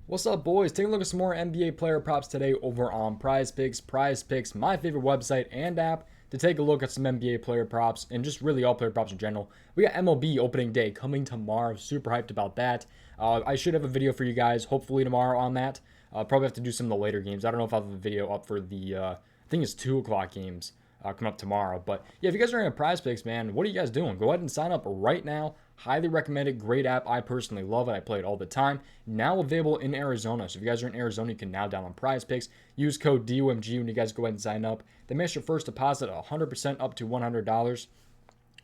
What's up, boys? Taking a look at some more NBA player props today over on Prize Picks. Prize Picks, my favorite website and app to take a look at some NBA player props and just really all player props in general. We got MLB opening day coming tomorrow. Super hyped about that. I should have a video for you guys hopefully tomorrow on that. Probably have to do some of the later games. I don't know if I'll have a video up for the, I think it's 2 o'clock games coming up tomorrow. But yeah, if you guys are in Prize Picks, man, what are you guys doing? Go ahead and sign up right now. Highly recommend it. Great app. I personally love it. I play it all the time. Now available in Arizona. So if you guys are in Arizona, you can now download Prize Picks. Use code DOMG when you guys go ahead and sign up. They match your first deposit 100% up to $100.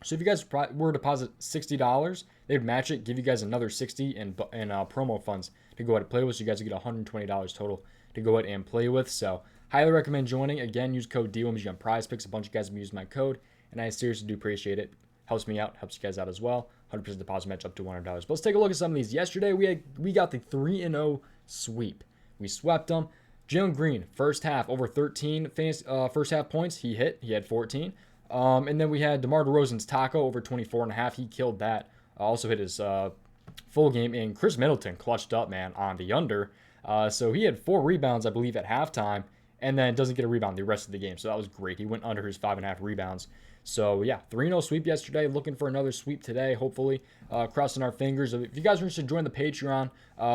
So if you guys were to deposit $60, they'd match it, give you guys another $60 in promo funds to go ahead and play with. So you guys would get $120 total to go ahead and play with. So highly recommend joining. Again, use code DOMG on Prize Picks. A bunch of guys have used my code, and I seriously do appreciate it. Helps me out, helps you guys out as well. 100% deposit match up to $100. But let's take a look at some of these. Yesterday, we got the 3-0 sweep. We swept them. Jalen Green, first half, over 13 first half points. He hit. He had 14. And then we had DeMar DeRozan's taco over 24.5. He killed that. Also hit his full game. And Chris Middleton clutched up, man, on the under. So he had 4 rebounds, I believe, at halftime. And then doesn't get a rebound the rest of the game. So that was great. He went under his 5.5 rebounds. So yeah, 3-0 sweep yesterday. Looking for another sweep today, hopefully. Crossing our fingers. If you guys are interested, join the Patreon.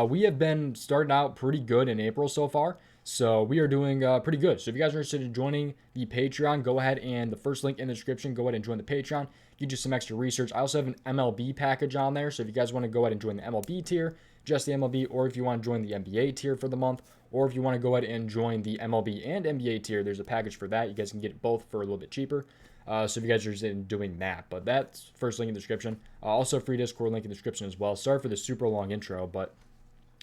We have been starting out pretty good in April so far. So we are doing pretty good. So if you guys are interested in joining the Patreon, go ahead and the first link in the description, go ahead and join the Patreon. Get you some extra research. I also have an MLB package on there. So if you guys want to go ahead and join the MLB tier, just the MLB, or if you want to join the NBA tier for the month, or if you want to go ahead and join the MLB and NBA tier, there's a package for that. You guys can get both for a little bit cheaper. So if you guys are interested in doing that, but that's first link in the description. Also, free Discord link in the description as well. Sorry for the super long intro, but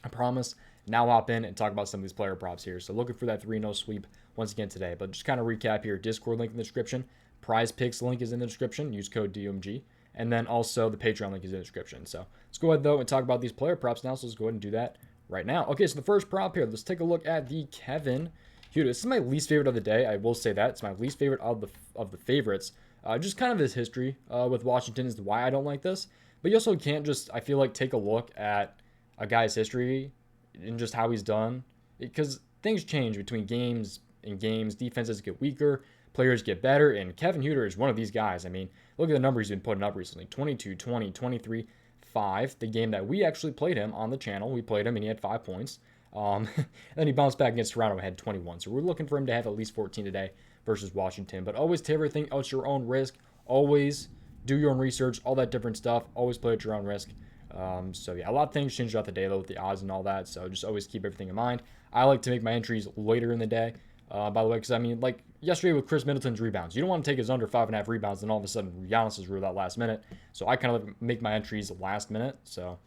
I promise now hop in and talk about some of these player props here. So looking for that 3-0 sweep once again today. But just kind of recap here: Discord link in the description, Prize Picks link is in the description. Use code DOMG, and then also the Patreon link is in the description. So let's go ahead though and talk about these player props now. So let's go ahead and do that right now. Okay, so the first prop here, let's take a look at the Kevin Huter. This is my least favorite of the day. I will say that it's my least favorite of the favorites. Just kind of his history with Washington is why I don't like this. But you also can't just, I feel like, take a look at a guy's history and just how he's done, because things change between games and games. Defenses get weaker, players get better, and Kevin Huter is one of these guys. I mean, look at the numbers he's been putting up recently: 22, 20, 23, 5. The game that we actually played him on the channel, we played him and he had 5 points. And then he bounced back against Toronto and had 21. So we're looking for him to have at least 14 today versus Washington. But always take everything at your own risk. Always do your own research, all that different stuff. Always play at your own risk. So yeah, a lot of things change throughout the day though with the odds and all that. So just always keep everything in mind. I like to make my entries later in the day. By the way, because I mean, like yesterday with Chris Middleton's rebounds, you don't want to take his under 5.5 rebounds, and all of a sudden Giannis is ruled out last minute. So I kind of make my entries last minute. So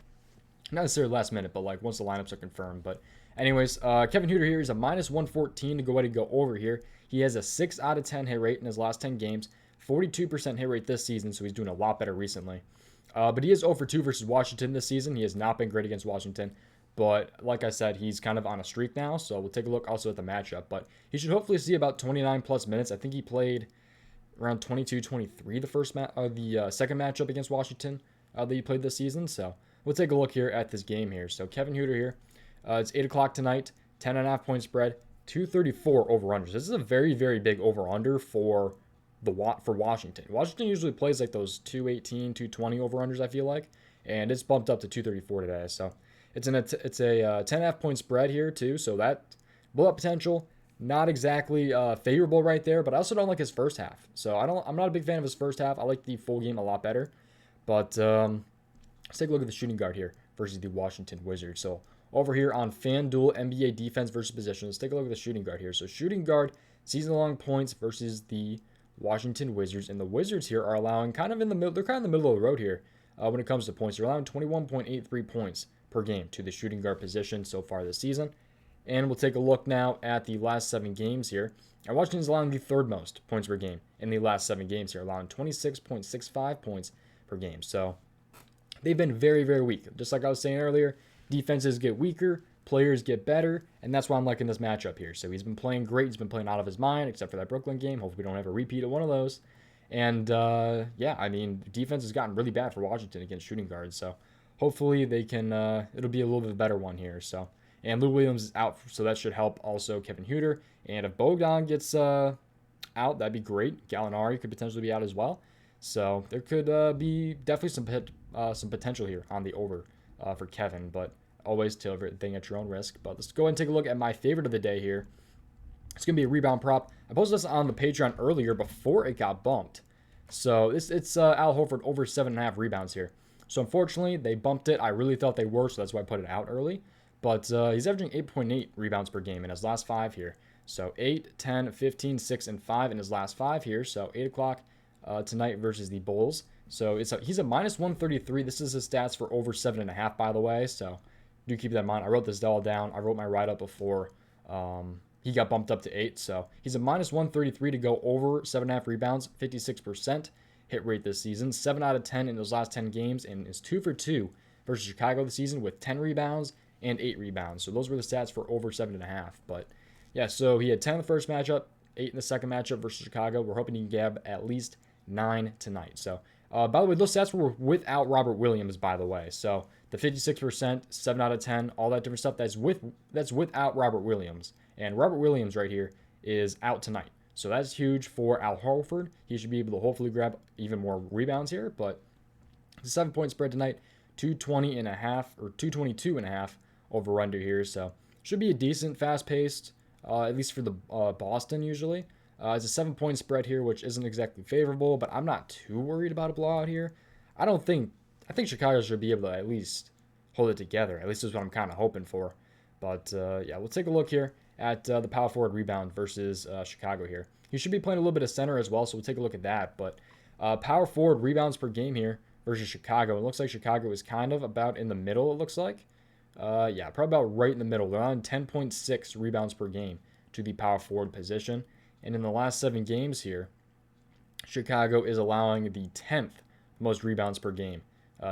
not necessarily last minute, but like once the lineups are confirmed. But anyways, Kevin Huter here is a minus 114 to go ahead and go over here. He has a 6 out of 10 hit rate in his last 10 games, 42% hit rate this season, so he's doing a lot better recently. But he is 0 for 2 versus Washington this season. He has not been great against Washington. But like I said, he's kind of on a streak now, so we'll take a look also at the matchup. But he should hopefully see about 29 plus minutes. I think he played around 22, 23 the second matchup against Washington that he played this season. So we'll take a look here at this game here. So Kevin Huter here. It's 8 o'clock tonight, 10.5 point spread, 234 over-unders. This is a very, very big over-under for Washington. Washington usually plays like those 218, 220 over-unders, I feel like, and it's bumped up to 234 today. So it's a 10.5 point spread here too, so that blow-up potential, not exactly favorable right there, but I also don't like his first half. So I'm not a big fan of his first half. I like the full game a lot better. But let's take a look at the shooting guard here versus the Washington Wizards. So over here on FanDuel NBA defense versus position, let's take a look at the shooting guard here. So shooting guard, season-long points versus the Washington Wizards. And the Wizards here are allowing kind of in the middle. They're kind of in the middle of the road here when it comes to points. They're allowing 21.83 points per game to the shooting guard position so far this season. And we'll take a look now at the last 7 games here. And Washington's allowing the third most points per game in the last 7 games here, allowing 26.65 points per game. So they've been very, very weak. Just like I was saying earlier, defenses get weaker, players get better, and that's why I'm liking this matchup here. So he's been playing great. He's been playing out of his mind, except for that Brooklyn game. Hopefully we don't have a repeat of one of those. And yeah, I mean, defense has gotten really bad for Washington against shooting guards. So hopefully they can, it'll be a little bit better one here. So And Lou Williams is out, so that should help also Kevin Huerter. And if Bogdan gets out, that'd be great. Gallinari could potentially be out as well. So there could be definitely some potential here on the over for Kevin, but always to everything at your own risk. But let's go ahead and take a look at my favorite of the day here. It's going to be a rebound prop. I posted this on the Patreon earlier before it got bumped. So it's Al Horford over 7.5 rebounds here. So unfortunately, they bumped it. I really thought they were, so that's why I put it out early. But he's averaging 8.8 rebounds per game in his last 5 here. So 8, 10, 15, 6, and 5 in his last 5 here. So 8 o'clock tonight versus the Bulls. So he's a minus 133. This is his stats for over 7.5, by the way. So do keep that in mind. I wrote this all down. I wrote my write-up before he got bumped up to 8. So he's a minus 133 to go over 7.5 rebounds, 56% hit rate this season. 7 out of 10 in those last 10 games, and is 2 for 2 versus Chicago this season with 10 rebounds and 8 rebounds. So those were the stats for over 7.5. But yeah, so he had 10 in the first matchup, 8 in the second matchup versus Chicago. We're hoping he can grab at least 9 tonight. So by the way, those stats were without Robert Williams, by the way. So the 56%, 7 out of 10, all that different stuff, that's without Robert Williams. And Robert Williams right here is out tonight. So that's huge for Al Horford. He should be able to hopefully grab even more rebounds here. But the 7-point spread tonight, 220.5 or 222.5 over under here. So should be a decent, fast-paced, at least for the Boston usually. It's a 7-point spread here, which isn't exactly favorable, but I'm not too worried about a blowout here. I think Chicago should be able to at least hold it together. At least is what I'm kind of hoping for. But yeah, we'll take a look here at the power forward rebound versus Chicago here. He should be playing a little bit of center as well, so we'll take a look at that. But power forward rebounds per game here versus Chicago. It looks like Chicago is kind of about in the middle, it looks like. Yeah, probably about right in the middle. They're on 10.6 rebounds per game to the power forward position. And in the last 7 games here, Chicago is allowing the 10th most rebounds per game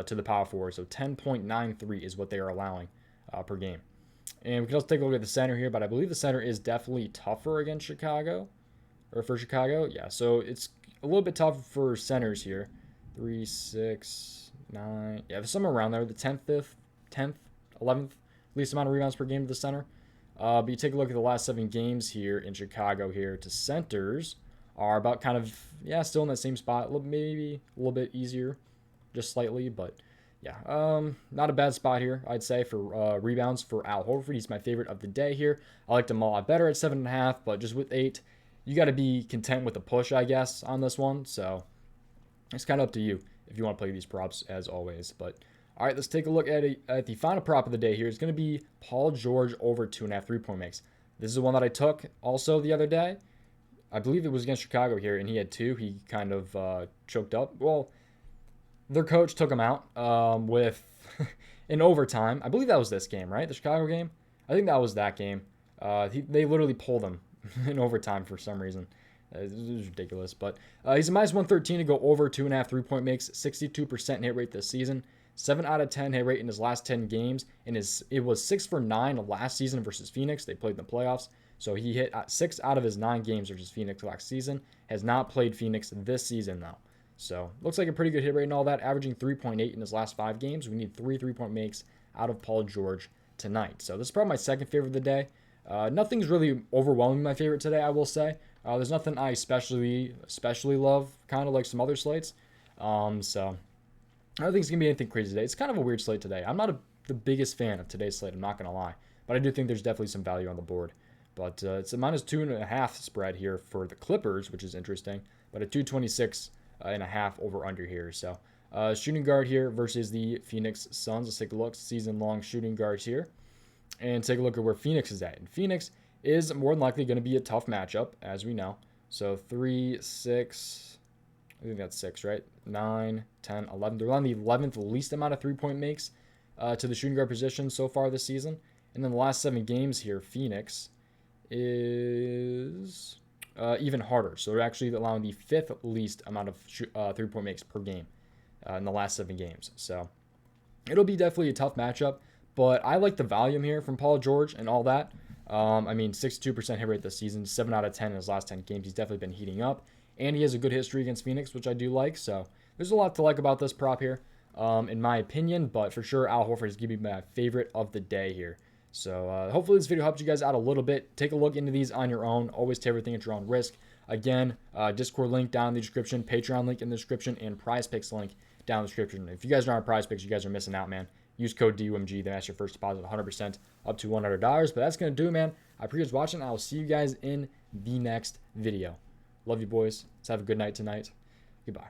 to the power forward. So 10.93 is what they are allowing per game. And we can also take a look at the center here, but I believe the center is definitely tougher against Chicago. Or for Chicago, yeah. So it's a little bit tougher for centers here. 3, 6, 9. Yeah, there's somewhere around there. The 10th, 11th least amount of rebounds per game to the center. But you take a look at the last 7 games here in Chicago here to centers are about kind of, yeah, still in that same spot. Maybe a little bit easier, just slightly, but yeah, not a bad spot here, I'd say, for rebounds for Al Horford. He's my favorite of the day here. I liked him a lot better at 7.5, but just with 8, you got to be content with the push, I guess, on this one. So it's kind of up to you if you want to play these props, as always. But all right, let's take a look at the final prop of the day here. It's going to be Paul George over 2.5 3-point makes. This is the one that I took also the other day. I believe it was against Chicago here, and he had 2. He kind of choked up. Well, their coach took him out with in overtime. I believe that was this game, right? The Chicago game? I think that was that game. They literally pulled him in overtime for some reason. It was ridiculous. But he's a minus 113 to go over 2.5 3-point makes. 62% hit rate this season. 7 out of 10 hit rate in his last 10 games. And it was 6 for 9 last season versus Phoenix. They played in the playoffs. So he hit 6 out of his 9 games versus Phoenix last season. Has not played Phoenix this season, though. So looks like a pretty good hit rate and all that, averaging 3.8 in his last 5 games. We need 3 3-point makes out of Paul George tonight. So this is probably my second favorite of the day. Nothing's really overwhelming my favorite today, I will say. There's nothing I especially love, kind of like some other slates. So I don't think it's going to be anything crazy today. It's kind of a weird slate today. I'm not the biggest fan of today's slate, I'm not going to lie. But I do think there's definitely some value on the board. But it's a minus 2.5 spread here for the Clippers, which is interesting. But a 226.5 over under here. So shooting guard here versus the Phoenix Suns. Let's take a look. Season-long shooting guards here. And take a look at where Phoenix is at. And Phoenix is more than likely going to be a tough matchup, as we know. So 3, 6, I think that's 6, right? 9, 10, 11. They're on the 11th least amount of 3-point makes to the shooting guard position so far this season. And then the last 7 games here, Phoenix is even harder. So they're actually allowing the 5th least amount of 3-point makes per game in the last 7 games. So it'll be definitely a tough matchup. But I like the volume here from Paul George and all that. I mean, 62% hit rate this season, 7 out of 10 in his last 10 games. He's definitely been heating up. And he has a good history against Phoenix, which I do like. So there's a lot to like about this prop here, in my opinion. But for sure, Al Horford is going to be my favorite of the day here. So hopefully this video helped you guys out a little bit. Take a look into these on your own. Always take everything at your own risk. Again, Discord link down in the description, Patreon link in the description, and PrizePicks link down in the description. If you guys aren't on PrizePicks, you guys are missing out, man. Use code DOMG. That's your first deposit of 100% up to $100. But that's going to do it, man. I appreciate you watching. I will see you guys in the next video. Love you, boys. Let's have a good night tonight. Goodbye.